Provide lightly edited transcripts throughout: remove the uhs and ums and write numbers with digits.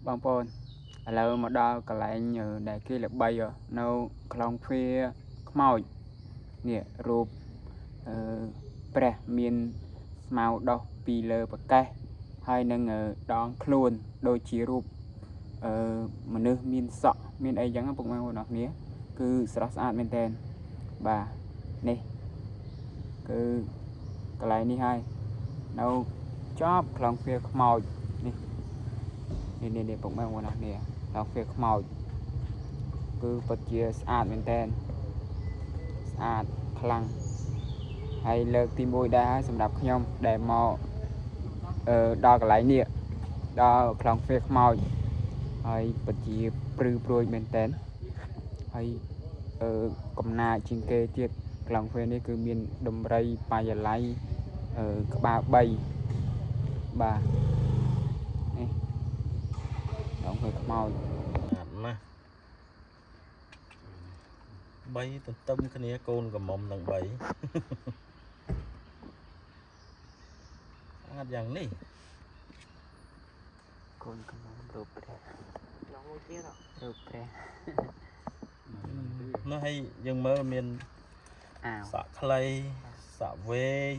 bong bồn lâu mà đo cái lại nhờ để kia là bay rồi nâu lòng phê mỏi nè rụp pre miên màu đỏ pì lơ bạc cây hai nâng đón khuôn đôi chỉ rụp mà nước miên sọ miên ấy giống bụng mang nó nhé cứ sạch men ten bà nè cứ cái lại đi hai nâu chóp lòng phê mỏi nè bụng mang nó nè lòng phê mỏi cứ bật chia sạch men ten sạch khăn hay lơ tim bôi đá sầm đập nhom để mò đo cái lại nè đo lòng phê mỏi hay bật chia prư prôi men ten hay cầm na trên kê tiết lòng phê này cứ miền đầm rây bài giờ lấy ba bay bà này lòng phê mỏi bay tận tâm cái này côn cầm mồm đằng bay ăn dạng này côn cầm mồm rụp re rụp re nó hay dừng mơ miền xạ clay xạ vê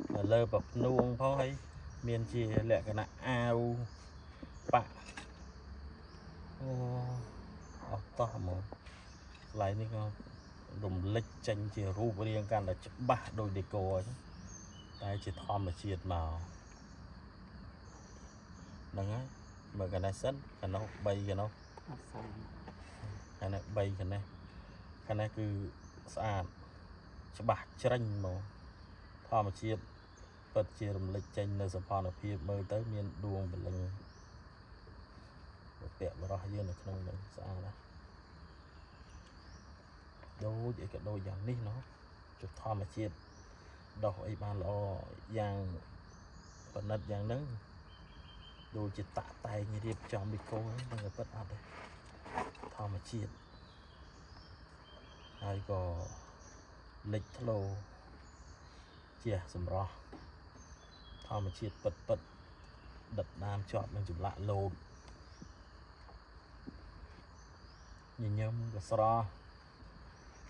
lơ bập nuông phó hay miền chỉ lẹ cái nạ ao bạ to mà lại đi con dùng lịch tranh chỉ ru riêng can là ba đôi để cô đây chỉ thom mà chiết màu đừng á mà cái này sẵn cái nó bay cái nó cái này bay cái này cứ sạch bạc tranh màu thom mà chiết bật chỉ dùng lịch tranh nơi sập hòn ở phía mơ tới miền đuông bật lưng đẹp mà đó dương là không được sao đó đâu vậy cái đôi dạng ní nó chụp thò mà chiết đâu ấy ban lo dạng phần nát dạng nắng đôi chỉ tạ tay như điệp trong bị cô ấy đang gặp bất ổn đây thò mà chiết ai có lịch lô chia sầm ro thò mà chiết bật đật nam chọn mình chụp lại lô nhìn nhầm cái sro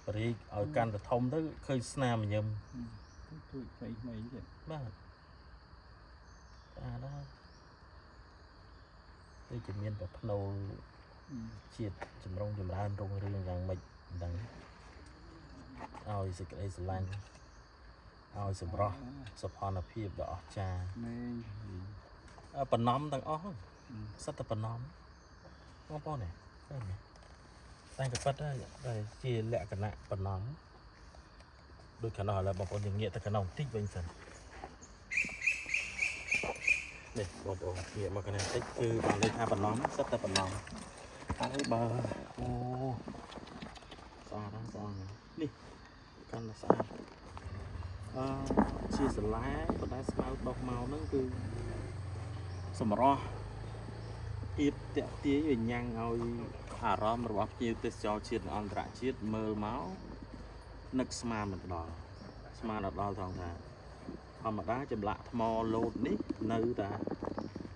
rồi ở căn được thông tới khơi sna mà nhầm đó đây chỉ miền bậc nô chiết chấm rong chấm ra rong riêng rằng mình đằng ao dịch cái lanh ao sầm ro sập hòn ở phía đỏ trà phần nóm thằng ó sắt tập phần nóm không có này đang cái phát đây chia lẹ cái nạ phần nóng đôi khả năng là bọn con những nghĩa ta khả năng thích với anh sần đây bọn con nghĩa mà cái này thích cứ bằng đây hai phần nóng rất là phần nóng ăn với bờ ô xa đó xa đi căn là xa chia sẻ lá và đá màu đọc màu nó cứ sầm ro ít tẹt tía về nhang ngồi rõmរបស់ជាទេសចរជាតិអន្តរជាតិមើលមកនឹកស្មានមិនដល់ស្មានដល់ថងថាធម្មតាចម្លាក់ថ្មលោតនេះនៅតែ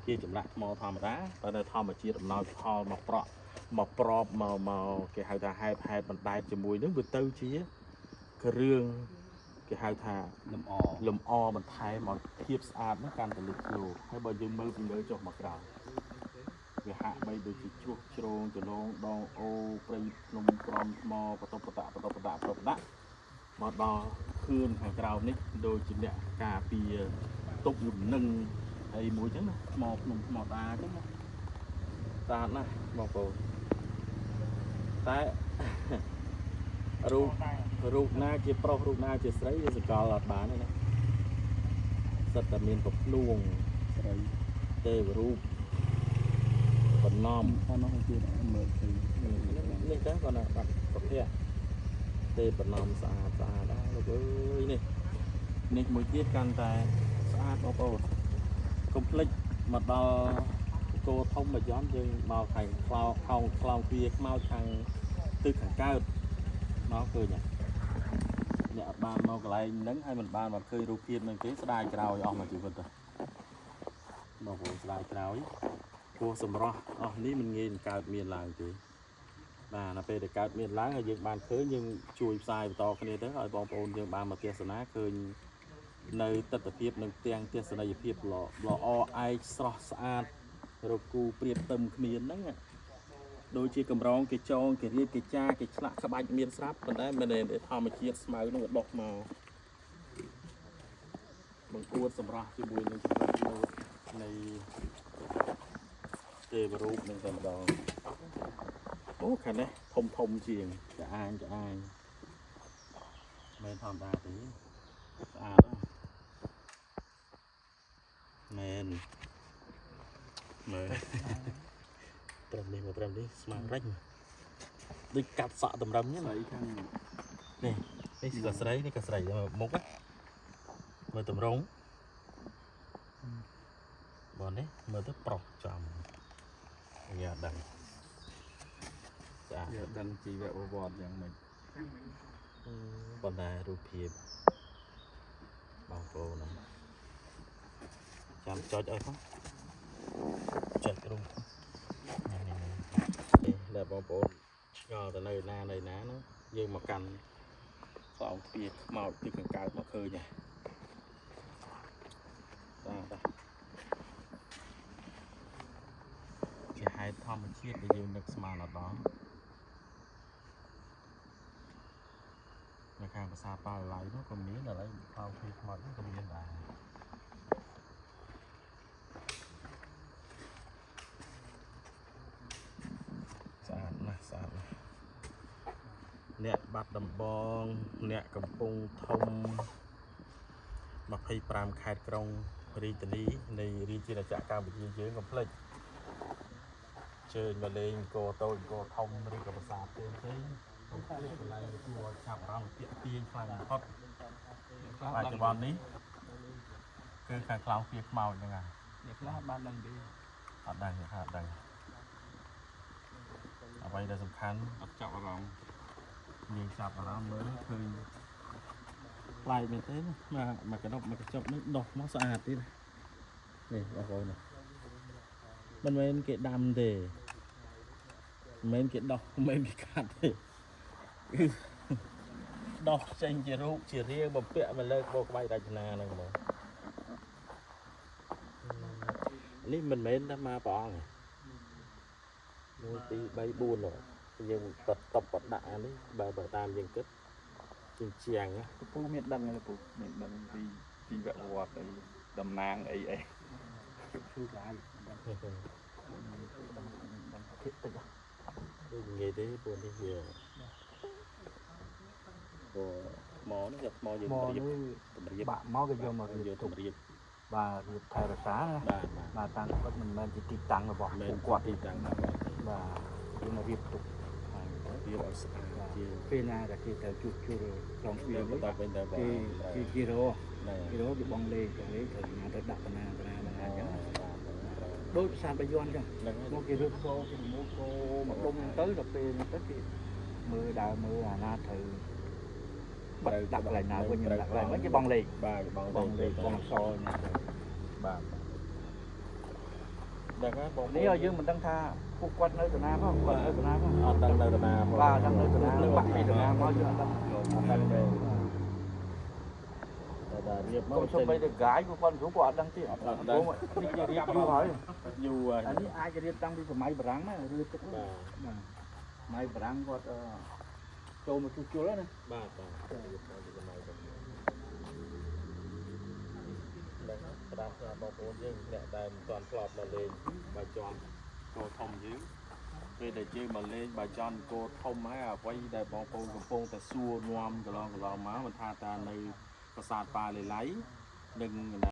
ជាចម្លាក់ថ្មធម្មតាតែនៅធម្មជាតិអំណោយផលមកប្រក់មកប្របមកគេហៅថាហេតុបណ្ដែតជាមួយនឹងវាទៅជាគ្រឿងគេហៅថាលំអបន្ថែមឲ្យភាពស្អាតនោះកាន់តែលេចធ្លោហើយបើយើងមើលពីលើចុះមកក្រោមវាហាក់បីដូចជាជ្រុះជ្រងចលងដងអូព្រៃភ្នំក្រំថ្មបតបដាក់មកដល់ខឿនខាងក្រោមនេះដូចជាអ្នកការពារទុកលំនឹងហើយមួយចឹងណាថ្មភ្នំថ្មដាចឹងណាស្អាតណាស់បងប្អូនតែរូបណាជាប្រុសរូបណាជាស្រីវាសកលអត់បានទេណាសិតតែមានប្រភ្នួងស្រីទេវរូបបន្នំថានោះជាមើលឃើញនេះចឹងគាត់ណាបាត់ប្រភេទទេបន្នំស្អាតដែរលោកអើយនេះមួយទៀតកាន់តែស្អាតបងប្អូនកុំភ្លេចមកដល់គោធំមួយយ៉ន់យើងមកខាងខ្លោងវាខ្មោចខាងទិសខាងកើតមកឃើញអ្នកអត់បានមកកន្លែងហ្នឹងហើយមិនបានមកឃើញរូបភាពនឹងទេស្ដាយក្រោយអស់មកជីវិតទៅ បងប្អូនស្ដាយក្រោយគួរសម្រស់អស់នេះមិនងាយនឹងកើតមានឡើងទេបាទនៅពេលដែលកើតមានឡើងហើយយើងបានឃើញយើងជួយផ្សាយបន្តគ្នាទៅឲ្យបងប្អូនយើងបានមកទស្សនាឃើញនៅទស្សនភាពនិងទាំងទស្សនីយភាពល្អឯកស្រស់ស្អាតរកគូប្រៀបទឹមគ្នាហ្នឹងដូចជាកម្រងគេចងគេរៀបគេចាគេឆ្លាក់ក្បាច់មានស្រាប់ប៉ុន្តែមិនមែនធម្មជាតិស្មៅនឹងដុះមកបង្អួតសម្រាប់ជាមួយនឹងជីវិតនៃទេវរូបនឹងតែម្ដងអូខាងនេះធំជាងចាអាងមិនធម្មតាទេស្អាតណាស់មែនមើលត្រឹមនេះមកត្រឹមនេះស្មារតីដូចកាត់សក់តម្រឹមហ្នឹងស្រីខាងនេះក៏ស្រីនេះក៏ស្រីមុខមើលតម្រងបងនេះមើលទៅប្រុសចំញ៉ាដឹងស្អាតដឹងជីវប្រវត្តិយ៉ាងម៉េចបណ្ដារូបភាពបងប្អូនណាចាំចុចឲ្យផងចុចរូបនេះដែលបងប្អូនឆ្ងល់ទៅនៅណាហ្នឹងយើងមកកាន់ខ្លោងទ្វារខ្មោចទីកង្កើបមកឃើញហ่ะបាទជាហេតុធម្មជាតិដែលយើងនឹកស្មានអត់ដល់នៅខាងប្រាសាទប៉ាឡៃនោះក៏មានឥឡូវខ្លោងទ្វារខ្មោចនោះក៏មានដែរស្អាតណាស់អ្នកបាត់ដំបងអ្នកកំពង់ធំ25ខេត្តក្រុងរាជធានីនៃរាជាណាចក្រកម្ពុជាយើងកុំភ្លេចជើញមកលេងអង្គរតូចអង្គរធំឬក៏ប្រាសាទផ្សេងកុំភ្លេចកន្លែងគួរចាប់អារម្មណ៍ទាក់ទាញខ្លាំងបំផុតបច្ចុប្បន្ននេះគឺខាងខ្លោងទ្វារខ្មោចហ្នឹងហើយអ្នកខ្លះបានដឹងទេអត់ដឹងអ្វីដែលសំខាន់អត់ចាប់អារម្មណ៍យើងចាប់អារម្មណ៍មើលឃើញប្លែកមែនទេណាមកកណ្ដប់មកកញ្ចប់នេះដោះមកស្អាតទៀតនេះបងប្អូននេះមិនមែនគេដាំទេមិនមែនគេដោះមិនមែនគេកាត់ទេគឺដោះចេញជារូបជារាងបំពាក់មកលើបោក្បាច់រចនាហ្នឹងបងនេះមិនមែនតែមកព្រះអង្គ1 2 3 4យើងតបដាក់អានេះបើតាមយើងគិតជាងពូមានដឹងទេពូមានដឹងពីជីវប្រវត្តិអីតំណាងអីជួយដែរដឹងភាពតិចដូចនិយាយទេពួកនេះវាមកនេះយកមកយើងរៀបបាក់មកក៏យកមករៀបទម្រាបបាទរៀបថែរក្សាណាបាទតាំងគាត់មិនមែនជាទីតាំងរបស់គាត់ទីតាំងបាទយើងមករៀបទុករៀបឲ្យស្អាតជាពេលណាដែលគេត្រូវជួសជុលក្នុងវាបន្តវិញទៅបងគេជីរោគេបងលេងត្រូវណាទៅដាក់បណ្ណាអញ្ចឹងដូចផ្សារបាយ័នអញ្ចឹងមកគេរឹបកោគេមកកោមកដុំទៅដល់ពេលទៅគេមើលដើរមើលអាណាត្រូវដាក់កន្លែងណាវិញដាក់កន្លែងវិញគេបងលេងបាទបងលេងបងសណាបាទដល់ហើយបងនេះយើងមិនដឹងថាពួកគាត់នៅតាណាផងគាត់នៅតាណាផងអត់ដឹងនៅតាណាផងបាទដឹងនៅតាណាបាក់ពីតាណាមកយើងអត់ដឹងទេតែរៀបមកខ្ញុំបីទៅកាយពួកគាត់គ្រូគាត់អត់ដឹងទេអត់ដឹងនេះគេរៀបយូរហើយអានេះអាចរៀបតាំងពីសម័យបារាំងណាឬទឹកបាទសម័យបារាំងគាត់ចូលមកជួសជុលណាបាទរៀបតាំងពីសម័យបារាំងប្រាប់បងប្អូនយើងអ្នកដែលមិនទាន់ធ្លាប់មកលេងបើជាន់គោធំយើងពេលដែលយើងមកលេងបើចន់គោធំហើយអ្វីដែលបងប្អូនកំពុងតែសួរនាំកន្លងមកមិនថាតានៅប្រាសាទប៉ាឡេឡៃនិង